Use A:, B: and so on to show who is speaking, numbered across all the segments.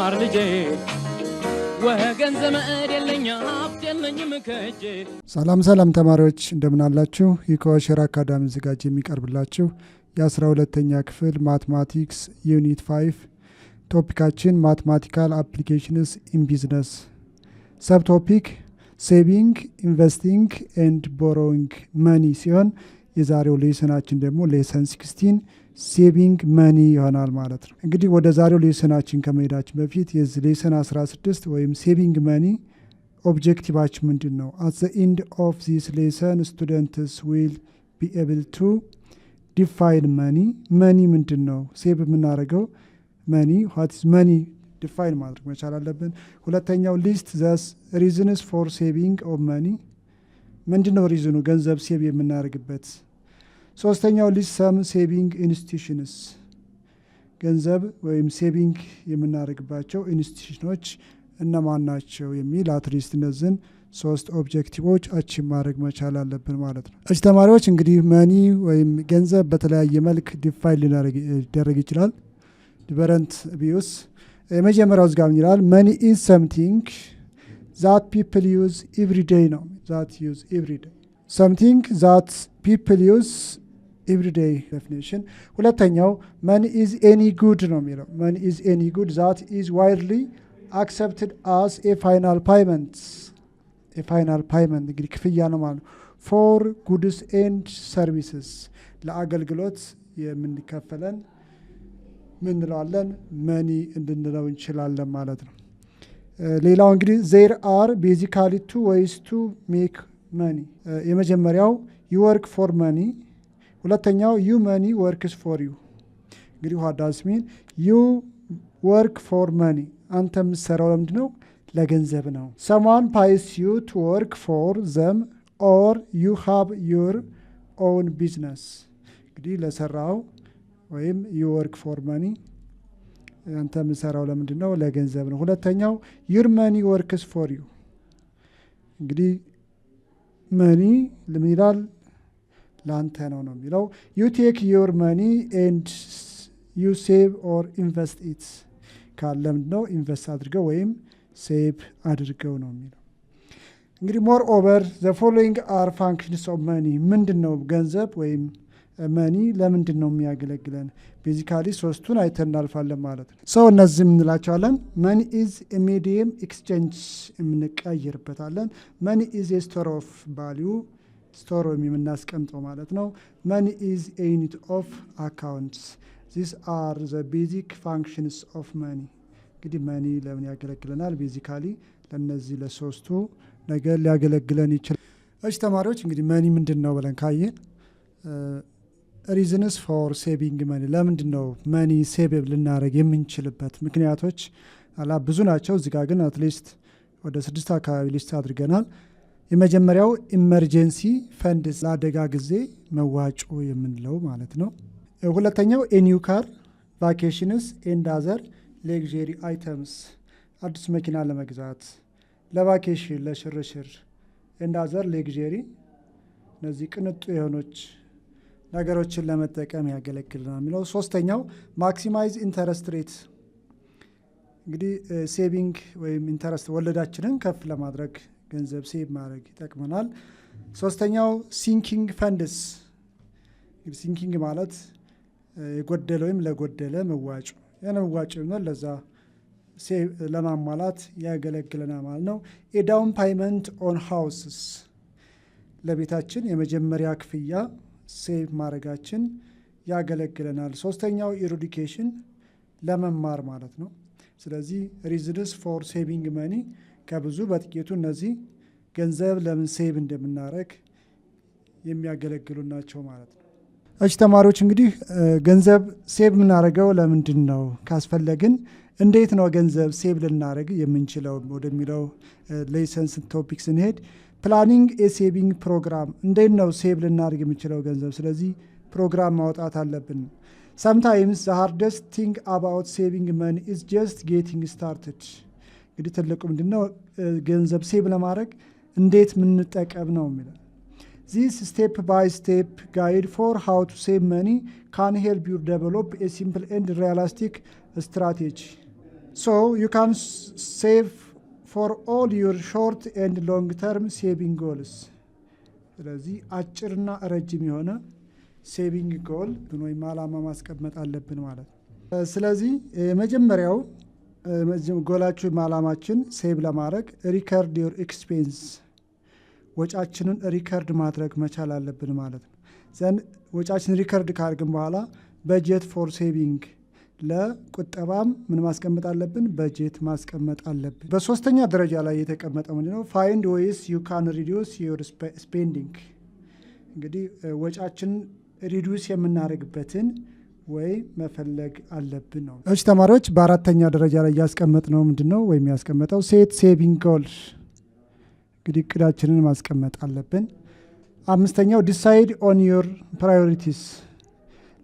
A: ተማር ልጄ ወገን ዘመድ የለኝ ሀብት የለኝም ከእጄ።
B: ሰላም ተማሪዎች እንደምን አላችሁ? ይህ ከወሸራ አካዳሚ ዝጋጅ የሚቀርብላችሁ የ12ኛ ክፍል ማትማቲክስ ዩኒት 5 ቶፒካችን ማትማቲካል አፕሊኬሽንስ ኢን ቢዝነስ ሰብ ቶፒክ ሴቪንግ ኢንቨስቲንግ ኤንድ ቦሮዊንግ መኒ ሲሆን የዛሬው ሌሰናችን ደግሞ ሌሰን 16 ሴቪንግ መኒ ይሆናል ማለት ነው። እንግዲህ ወደ ዛሬው ሌሰናችን ከመሄዳችን በፊት የዚህ ሌሰን 16 ወይም ሴቪንግ መኒ ኦብጀክቲቫችን ምንድን ነው? አት ዘ ኢንድ ኦፍ ዚስ ሌሰን ስቱደንትስ ዊል ቢ ኤብል ቱ ዲፋይን መኒ። መኒ ምንድን ነው? ሴቭ የምናደርገው መኒ ዋት ኢዝ መኒ ዲፋይን ማድረግ መቻል አለብን። ሁለተኛው ሊስት ዘስ ሪዝንስ ፎር ሴቪንግ ኦፍ መኒ። ምንድን ነው ሪዝኑ ገንዘብ ሴቭ የምናደርግበት? ሶስተኛው ሊስት ሰም ሴቪንግ ኢንስቲቱሽንስ፣ ገንዘብ ወይም ሴቪንግ የምናደርግባቸው ኢንስቲቱሽኖች እነማን ናቸው የሚል አትሊስት እነዚህን 3 ኦብጀክቲቮች አቺቭ ማድረግ መቻል አለብን ማለት ነው። እሺ ተማሪዎች እንግዲህ መኒ ወይም ገንዘብ በተለያየ መልክ ዲፋይን ሊደረግ ይችላል። ዲፈረንት ቪውስ። የመጀመሪያው ዝጋ ምን ይላል? መኒ ኢዝ ሰምቲንግ ዛት ፒፕል ዩዝ ኤቭሪ ዴይ ነው። ዛት ዩዝ ኤቭሪ ዴይ something that people use every day definition። ሁለተኛው money is any good ነው የሚለው። money is any good that is widely accepted as a final payment እንግዲህ ክፍያ ነው ማለት ነው። for goods and services ለአገልግሎት የምንከፈለን ምን እንለዋለን? መኒ እንድንለው እንችላለን ማለት ነው። ሌላው እንግዲህ there are basically 2 ways to make መኒ። የመጀመሪያው ዩ ወርክ ፎር መኒ፣ ሁለተኛው ዩ መኒ ወርክስ ፎር ዩ። እንግዲህ ዋት ዳዝ ሚን? ዩ ወርክ ፎር መኒ፣ አንተ የምትሰራው ለምንድን ነው? ለገንዘብ ነው። ሰምዋን ፓይስ ዩ ቱ ወርክ ፎር ዘም ኦር ዩ ሃቭ ዩር ኦውን ቢዝነስ። እንግዲህ ለሰራው ወይም ዩ ወርክ ፎር መኒ፣ አንተ የምትሰራው ለምንድን ነው? ለገንዘብ ነው። ሁለተኛው ዩር መኒ ወርክስ ፎር ዩ። እንግዲህ መኒ ለምን ይላል? ላንተ ነው ነው የሚለው። ዩ ቴክ ዩር መኒ ኤንድ ዩ ሴቭ ኦር ኢንቨስት ኢት ካለ ምንድን ነው? ኢንቨስት አድርገው ወይም ሴቭ አድርገው ነው የሚለው። እንግዲህ ሞር ኦቨር ዘ ፎሎዊንግ አር ፋንክሽንስ ኦፍ መኒ። ምንድን ነው ገንዘብ ወይም መኒ ለምንድን ነው የሚያገለግለን? ቤዚካሊ 3ቱን አይተን እናልፋለን ማለት ነው። ሰው እነዚህ የምንላቸዋለን። መኒ ኢዝ ሚዲየም ኤክስቼንጅ የምንቀይርበታለን። መኒ ኢዝ ስቶር ኦፍ ቫሊዩ፣ ስቶር ወይም የምናስቀምጠው ማለት ነው። መኒ ኢዝ ዩኒት ኦፍ አካውንትስ። ዚስ አር ዘ ቤዚክ ፋንክሽንስ ኦፍ መኒ። እንግዲህ መኒ ለምን ያገለግለናል? ቤዚካሊ ለእነዚህ ለ3ቱ ነገር ሊያገለግለን ይችላል። እሺ ተማሪዎች እንግዲህ መኒ ምንድን ነው ብለን ካየን ሪዝንስ ፎር ሴቪንግ መኒ፣ ለምንድን ነው መኒ ሴቭ ልናደረግ የምንችልበት ምክንያቶች ብዙ ናቸው። እዚጋ ግን አትሊስት ወደ 6 አካባቢ ሊስት አድርገናል። የመጀመሪያው ኢመርጀንሲ ፈንድስ፣ ለአደጋ ጊዜ መዋጮ የምንለው ማለት ነው። ሁለተኛው ኤኒው ካር፣ ቫኬሽንስ ኤንድ አዘር ሌግሪ አይተምስ፣ አዲስ መኪና ለመግዛት፣ ለቫኬሽን፣ ለሽርሽር ኤንድ አዘር ሌግሪ፣ እነዚህ ቅንጡ የሆኖች ነገሮችን ለመጠቀም ያገለግልናል የሚለው። ሶስተኛው ማክሲማይዝ ኢንተረስት ሬት፣ እንግዲህ ሴቪንግ ወይም ኢንተረስት ወለዳችንን ከፍ ለማድረግ ገንዘብ ሴቭ ማድረግ ይጠቅመናል። ሶስተኛው ሲንኪንግ ፈንድስ፣ እንግዲህ ሲንኪንግ ማለት የጎደለ ወይም ለጎደለ መዋጮ፣ ያን መዋጮ ይሆናል ለዛ ለማሟላት ያገለግለናል ማለት ነው። ኤዳውን ፓይመንት ኦን ሃውስስ፣ ለቤታችን የመጀመሪያ ክፍያ ሴቭ ማድረጋችን ያገለግለናል። ሶስተኛው ኤዱኬሽን፣ ለመማር ማለት ነው። ስለዚህ ሪዝንስ ፎር ሴቪንግ መኒ ከብዙ በጥቂቱ እነዚህ ገንዘብ ለምን ሴቭ እንደምናደረግ የሚያገለግሉ ናቸው ማለት ነው። እሺ ተማሪዎች እንግዲህ ገንዘብ ሴቭ የምናደርገው ለምንድን ነው ካስፈለግን እንዴት ነው ገንዘብ ሴቭ ልናደርግ የምንችለው ወደሚለው ሌሰንስ ቶፒክ ስንሄድ ፕላኒንግ ኤሴቪንግ ፕሮግራም፣ እንዴት ነው ሴቭ ልናደርግ የምንችለው ገንዘብ? ስለዚህ ፕሮግራም ማውጣት አለብን። ሰምታይምስ ዘ ሃርደስት ቲንግ አባውት ሴቪንግ መኒ ኢዝ ጀስት ጌቲንግ ስታርትድ። እንግዲህ ትልቁ ምንድን ነው ገንዘብ ሴቭ ለማድረግ እንዴት ምንጠቀም ነው የሚለው። ዚስ ስቴፕ ባይ ስቴፕ ጋይድ ፎር ሃው ቱ ሴቭ መኒ ካን ሄልፕ ዩ ዴቨሎፕ ኤ ሲምፕል ኤንድ ሪያሊስቲክ ስትራቴጂ። So you can save for all your short and long term saving goals. ስለዚህ አጭርና ረጅም የሆነ ሴቪንግ ጎል ወይም ዓላማ ማስቀመጥ አለብን ማለት ነው። ስለዚህ የመጀመሪያው ጎላችን ዓላማችን ሴቭ ለማድረግ ሪከርድ ዮር ኤክስፔንስ ወጫችንን ሪከርድ ማድረግ መቻል አለብን ማለት ነው። ዘን ወጫችን ሪከርድ ካደረግን በኋላ በጀት ፎር ሴቪንግ ለቁጠባም ምን ማስቀመጥ አለብን? በጀት ማስቀመጥ አለብን። በሶስተኛ ደረጃ ላይ የተቀመጠው ምንድነው? ፋይንድ ዌይስ ዩ ካን ሪዲዩስ ዮር ስፔንዲንግ። እንግዲህ ወጫችንን ሪዲዩስ የምናደርግበትን ወይ መፈለግ አለብን ነው። እሺ ተማሪዎች፣ በአራተኛ ደረጃ ላይ ያስቀመጥነው ምንድነው? ወይም ያስቀመጠው ሴት ሴቪንግ ጎል፣ እንግዲህ እቅዳችንን ማስቀመጥ አለብን። አምስተኛው ዲሳይድ ኦን ዮር ፕራዮሪቲስ፣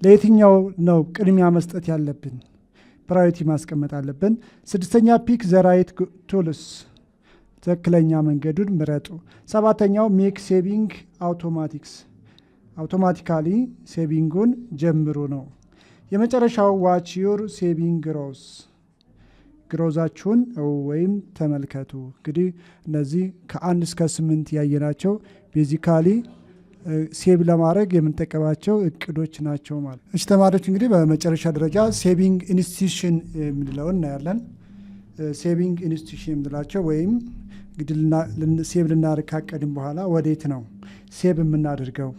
B: ለየትኛው ነው ቅድሚያ መስጠት ያለብን? ፕራዮሪቲ ማስቀመጥ አለብን። ስድስተኛ ፒክ ዘ ራይት ቱልስ፣ ትክክለኛ መንገዱን ምረጡ። ሰባተኛው ሜክ ሴቪንግ አውቶማቲክስ፣ አውቶማቲካሊ ሴቪንጉን ጀምሩ ነው። የመጨረሻው ዋች ዩር ሴቪንግ ግሮዝ፣ ግሮዛችሁን ወይም ተመልከቱ። እንግዲህ እነዚህ ከ1 እስከ 8 ያየናቸው ቤዚካሊ ሴቭ ለማድረግ የምንጠቀማቸው እቅዶች ናቸው ማለት። እሺ ተማሪዎች፣ እንግዲህ በመጨረሻ ደረጃ ሴቪንግ ኢንስቲትዩሽን የምንለውን እናያለን። ሴቪንግ ኢንስቲትዩሽን የምንላቸው ወይም እንግዲህ ሴቭ ልናደርግ ካቀድን በኋላ ወዴት ነው ሴቭ የምናደርገው?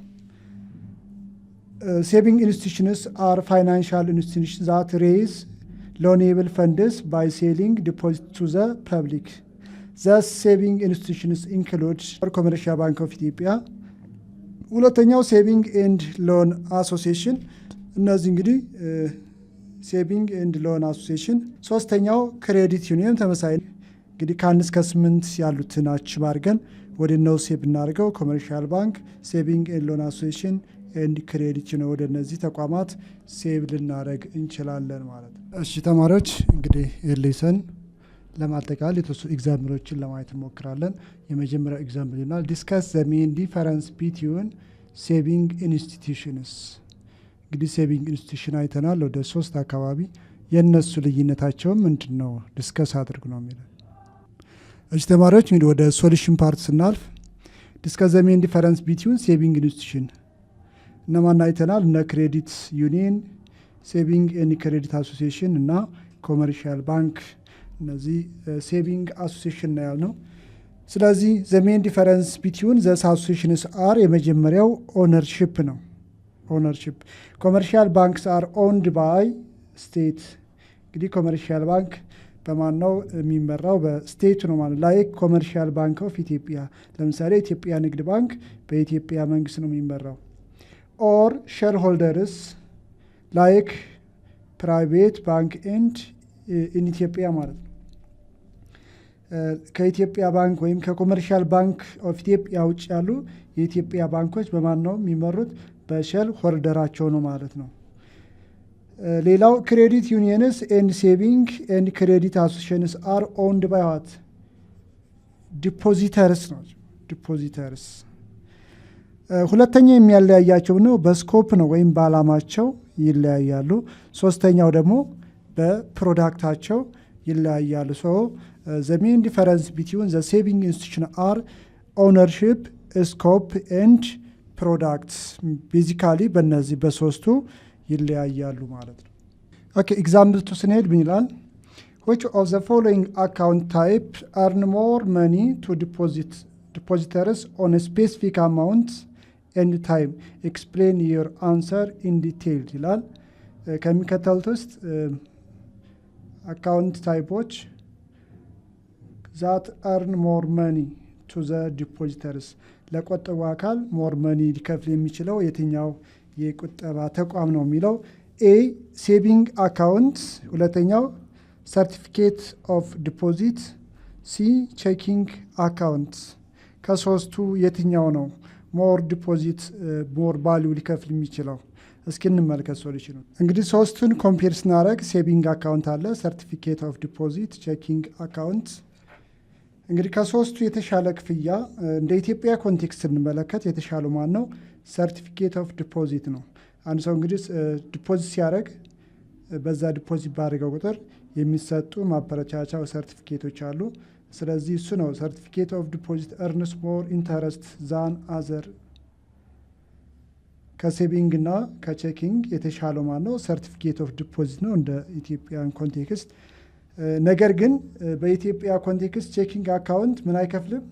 B: ሴቪንግ ኢንስቲትዩሽንስ አር ፋይናንሻል ኢንስቲትዩሽንስ ዛት ሬይዝ ሎኔብል ፈንድስ ባይ ሴሊንግ ዲፖዚት ቱ ዘ ፐብሊክ። ዘስ ሴቪንግ ኢንስቲትዩሽንስ ኢንክሉድ ኮመርሻል ባንክ ኦፍ ኢትዮጵያ። ሁለተኛው ሴቪንግ ኤንድ ሎን አሶሲዬሽን፣ እነዚህ እንግዲህ ሴቪንግ ኤንድ ሎን አሶሲዬሽን። ሶስተኛው ክሬዲት ዩኒየን፣ ተመሳሳይ እንግዲህ ከ1 እስከ 8 ያሉትን አችብ አድርገን ወደ ነው ሴቭ እናደርገው። ኮመርሻል ባንክ፣ ሴቪንግ ኤንድ ሎን አሶሲዬሽን ኤንድ ክሬዲት ዩኒየን፣ ወደ እነዚህ ተቋማት ሴቭ ልናደርግ እንችላለን ማለት ነው። እሺ ተማሪዎች፣ እንግዲህ ሌሰን ለማጠቃለል የተወሰኑ ኤግዛምፕሎችን ለማየት እንሞክራለን። የመጀመሪያው ኤግዛምፕል ይሆናል ዲስከስ ዘ ሜን ዲፈረንስ ቢትዊን ሴቪንግ ኢንስቲትዩሽንስ። እንግዲህ ሴቪንግ ኢንስቲትዩሽን አይተናል ወደ 3 አካባቢ። የእነሱ ልዩነታቸው ምንድን ነው? ዲስከስ አድርጉ ነው የሚለው። እሺ ተማሪዎች፣ እንግዲህ ወደ ሶሉሽን ፓርት ስናልፍ ዲስከስ ዘ ሜን ዲፈረንስ ቢትዊን ሴቪንግ ኢንስቲትዩሽን እነማን አይተናል? እነ ክሬዲት ዩኒየን፣ ሴቪንግ ኤንድ ክሬዲት አሶሲዬሽን እና ኮመርሻል ባንክ። እነዚህ ሴቪንግ አሶሲዬሽን ነው ያልነው። ስለዚህ ዘ ሜን ዲፈረንስ ቢትዊን ዘ አሶሲዬሽንስ አር፣ የመጀመሪያው ኦነርሺፕ ነው። ኦነርሺፕ ኮመርሻል ባንክስ አር ኦውንድ ባይ ስቴት። እንግዲህ ኮመርሻል ባንክ በማን ነው የሚመራው? በስቴቱ ነው ማለት። ላይክ ኮመርሻል ባንክ ኦፍ ኢትዮጵያ፣ ለምሳሌ ኢትዮጵያ ንግድ ባንክ በኢትዮጵያ መንግስት ነው የሚመራው። ኦር ሼር ሆልደርስ ላይክ ፕራይቬት ባንክ ኤንድ ኢን ኢትዮጵያ ማለት ነው። ከኢትዮጵያ ባንክ ወይም ከኮመርሻል ባንክ ኦፍ ኢትዮጵያ ውጭ ያሉ የኢትዮጵያ ባንኮች በማን ነው የሚመሩት? በሼር ሆልደራቸው ነው ማለት ነው። ሌላው ክሬዲት ዩኒየንስ ኤንድ ሴቪንግ ኤንድ ክሬዲት አሶሲዬሽንስ አር ኦውንድ ባይ ዋት? ዲፖዚተርስ ነው። ዲፖዚተርስ ሁለተኛ የሚያለያያቸው ነው በስኮፕ ነው ወይም በዓላማቸው ይለያያሉ። ሶስተኛው ደግሞ በፕሮዳክታቸው ይለያያሉ። ሶ ዘ ሜን ዲፈረንስ ቢትዊን ዘ ሴቪንግ ኢንስቲትዩሽን አር ኦነርሺፕ፣ ስኮፕ ኤንድ ፕሮዳክትስ። ቤዚካሊ በእነዚህ በሶስቱ ይለያያሉ ማለት ነው። ኦኬ ኤግዛምፕል ቱ ስንሄድ ምን ይላል? which of the following account type earn more money to depositors on a specific amount and time? explain your answer in detail ይላል። ከሚከተሉት ውስጥ አካውንት ታይፖች ዛት earn more money to the depositors፣ ለቆጠቡ አካል ሞር መኒ ሊከፍል የሚችለው የትኛው የቁጠባ ተቋም ነው የሚለው። ኤ ሴቪንግ አካውንት፣ ሁለተኛው ሰርቲፊኬት ኦፍ ዲፖዚት፣ ሲ ቼኪንግ አካውንት። ከሶስቱ የትኛው ነው ሞር ዲፖዚት ሞር ቫሊዩ ሊከፍል የሚችለው? እስኪ እንመልከት ሶሉሽኑ። እንግዲህ ሶስቱን ኮምፔር ስናደርግ ሴቪንግ አካውንት አለ፣ ሰርቲፊኬት ኦፍ ዲፖዚት፣ ቼኪንግ አካውንት። እንግዲህ ከሶስቱ የተሻለ ክፍያ እንደ ኢትዮጵያ ኮንቴክስት ስንመለከት የተሻለው ማን ነው? ሰርቲፊኬት ኦፍ ዲፖዚት ነው። አንድ ሰው እንግዲህ ዲፖዚት ሲያደርግ በዛ ዲፖዚት ባደረገው ቁጥር የሚሰጡ ማበረቻቻው ሰርቲፊኬቶች አሉ። ስለዚህ እሱ ነው ሰርቲፊኬት ኦፍ ዲፖዚት earns more interest than other ከሴቪንግ እና ከቼኪንግ የተሻለው ማለት ነው ሰርቲፊኬት ኦፍ ዲፖዚት ነው እንደ ኢትዮጵያን ኮንቴክስት። ነገር ግን በኢትዮጵያ ኮንቴክስት ቼኪንግ አካውንት ምን አይከፍልም?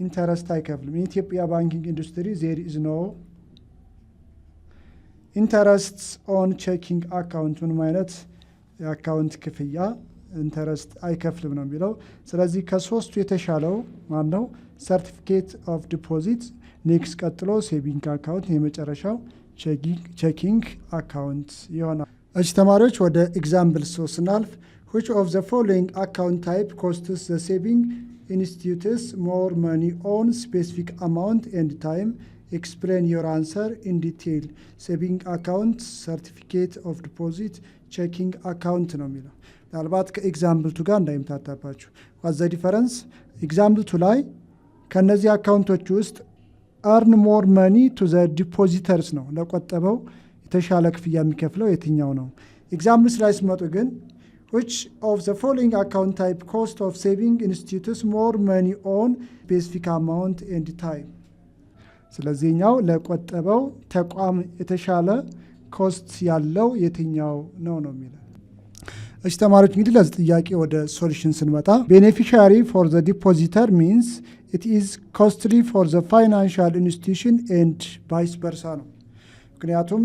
B: ኢንተረስት አይከፍልም። የኢትዮጵያ ባንኪንግ ኢንዱስትሪ ዜር ኢዝ ኖ ኢንተረስት ኦን ቼኪንግ አካውንት ምንም አይነት የአካውንት ክፍያ ኢንተረስት አይከፍልም ነው የሚለው። ስለዚህ ከሶስቱ የተሻለው ማን ነው? ሰርቲፊኬት ኦፍ ዲፖዚት፣ ኔክስት ቀጥሎ ሴቪንግ አካውንት፣ የመጨረሻው ቼኪንግ አካውንት ይሆናል። እሺ ተማሪዎች ወደ ኤግዛምፕል 3 ስናልፍ which of the following account type costs the saving institutes more money on specific amount and time? Explain your answer in detail. saving account, certificate of deposit, checking account ነው የሚለው። ምናልባት ከኤግዛምፕል 2 ጋር እንዳይምታታባችሁ። what's the difference? ኤግዛምፕል 2 ላይ ከነዚህ አካውንቶች ውስጥ earn more money to the depositors ነው ለቆጠበው የተሻለ ክፍያ የሚከፍለው የትኛው ነው? ኤግዛምፕልስ ላይ ስመጡ ግን which of the following account type cost of saving institutes more money on specific amount and time? ስለዚህኛው ለቆጠበው ተቋም የተሻለ ኮስት ያለው የትኛው ነው ነው የሚለው። እሺ ተማሪዎች እንግዲህ ለዚህ ጥያቄ ወደ ሶሉሽን ስንመጣ beneficiary for the depositor means it is costly for the financial institution and vice versa ነው። ምክንያቱም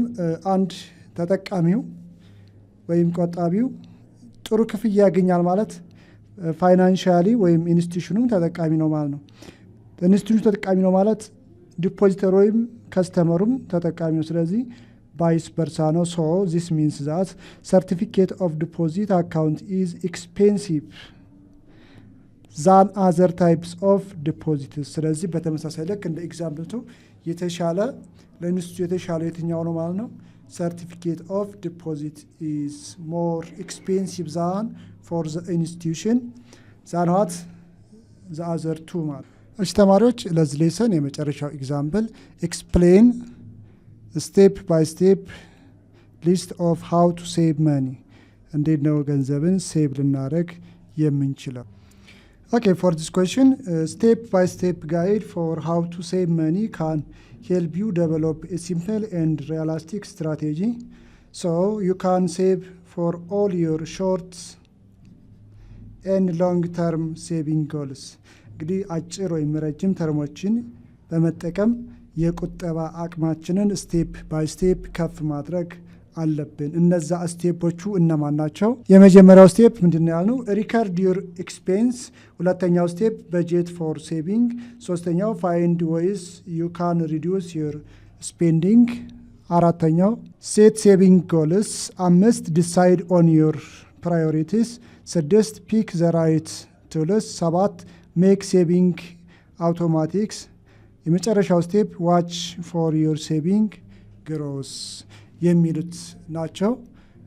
B: አንድ ተጠቃሚው ወይም ቆጣቢው ጥሩ ክፍያ ያገኛል ማለት ፋይናንሻሊ ወይም ኢንስቲትዩሽኑም ተጠቃሚ ነው ማለት ነው። ኢንስቲትዩሽኑ ተጠቃሚ ነው ማለት ዲፖዚተር ወይም ከስተመሩም ተጠቃሚ ነው። ስለዚህ ቫይስ በርሳ ነው። ሶ ዚስ ሚንስ ዛት ሰርቲፊኬት ኦፍ ዲፖዚት አካውንት ኢዝ ኤክስፔንሲቭ ዛን አዘር ታይፕስ ኦፍ ዲፖዚትስ። ስለዚህ በተመሳሳይ ልክ እንደ ኤግዛምፕል የተሻለ ለኢንስቲትዩቱ የተሻለ የትኛው ነው ማለት ነው? certificate of deposit is more expensive than for the institution than what the other two ማለት። እሺ ተማሪዎች ለዚህ ሌሰን የመጨረሻው ኤግዛምፕል explain step by step list of how to save money እንዴት ነው ገንዘብን ሴቭ ልናደርግ የምንችለው? Okay, for this question, step by step guide for how to save money can help you develop a simple and realistic strategy so you can save for all your short and long term saving goals. እንግዲህ አጭር ወይም ረጅም ተርሞችን በመጠቀም የቁጠባ አቅማችንን ስቴፕ ባይ ስቴፕ ከፍ ማድረግ አለብን። እነዛ ስቴፖቹ እነማን ናቸው? የመጀመሪያው ስቴፕ ምንድነው ያልነው? ሪከርድ ዩር ኤክስፔንስ። ሁለተኛው ስቴፕ በጀት ፎር ሴቪንግ። ሶስተኛው ፋይንድ ዌይስ ዩ ካን ሪዲዩስ ዩር ስፔንዲንግ። አራተኛው ሴት ሴቪንግ ጎልስ። 5 ዲሳይድ ኦን ዩር ፕራዮሪቲስ። 6 ፒክ ዘ ራይት ቱልስ። 7 ሜክ ሴቪንግ አውቶማቲክስ። የመጨረሻው ስቴፕ ዋች ፎር ዩር ሴቪንግ ግሮስ የሚሉት ናቸው።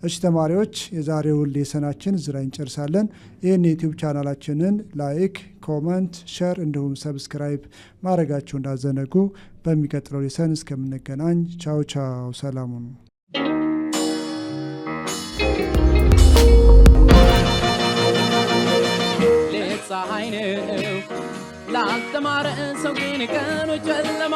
B: እሺ ተማሪዎች የዛሬውን ሌሰናችን እዚህ ላይ እንጨርሳለን። ይህን የዩቲዩብ ቻናላችንን ላይክ፣ ኮመንት፣ ሸር እንዲሁም ሰብስክራይብ ማድረጋችሁ እንዳዘነጉ። በሚቀጥለው ሌሰን እስከምንገናኝ ቻው ቻው፣ ሰላም ሁኑ።
A: ፀሐይ ነው ላልተማረ ሰው ግን ቀኑ ጨለማ